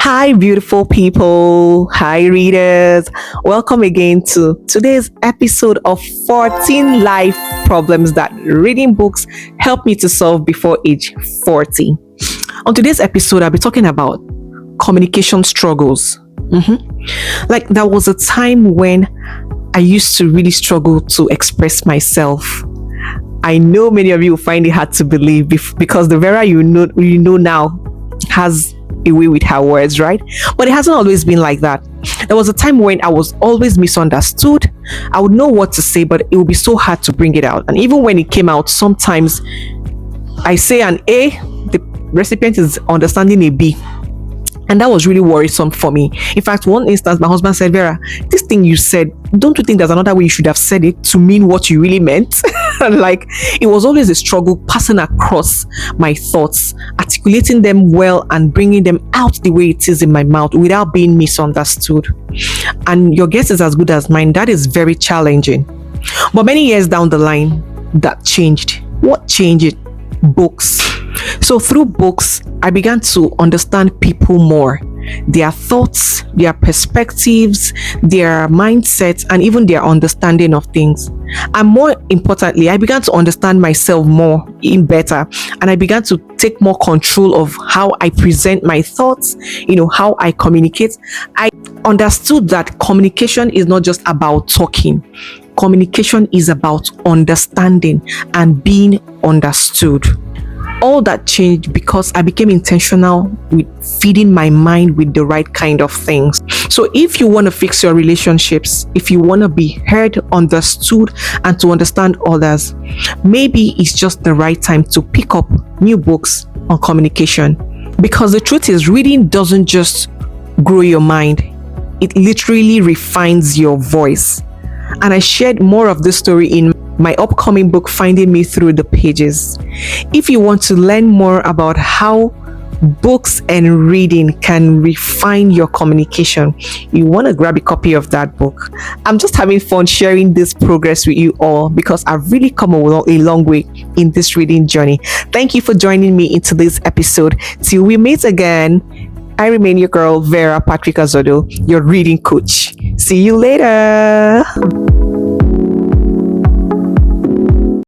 Hi, beautiful people. Hi, readers. Welcome again to today's episode of 14 life problems that reading books help me to solve before age 40. On today's episode, I'll be talking about communication struggles. Like, there was a time when I used to really struggle to express myself. I know many of you will find it hard to believe because the Vera you know now has a way with her words, right? But it hasn't always been like that. There was a time when I was always misunderstood. I would know what to say, but it would be so hard to bring it out. And even when it came out, sometimes I say an A, the recipient is understanding a B. And that was really worrisome for me. In fact, one instance, my husband said, Vera, this thing you said, don't you think there's another way you should have said it to mean what you really meant? Like, it was always a struggle passing across my thoughts, articulating them well and bringing them out the way it is in my mouth without being misunderstood. And your guess is as good as mine. That is very challenging. But many years down the line, that changed. What changed it? Books. So through books, I began to understand people more, their thoughts, their perspectives, their mindsets, and even their understanding of things. And more importantly, I began to understand myself more in better, and I began to take more control of how I present my thoughts, how I communicate. I understood that communication is not just about talking. Communication is about understanding and being understood. All that changed because I became intentional with feeding my mind with the right kind of things. So if you want to fix your relationships, if you want to be heard, understood, and to understand others, maybe it's just the right time to pick up new books on communication. Because the truth is, reading doesn't just grow your mind, it literally refines your voice. And I shared more of this story in my upcoming book, Finding Me Through the Pages. If you want to learn more about how books and reading can refine your communication, you want to grab a copy of that book. I'm just having fun sharing this progress with you all because I've really come a long way in this reading journey. Thank you for joining me in today's episode. Till we meet again, I remain your girl, Vera Patrick Azodo, your reading coach. See you later.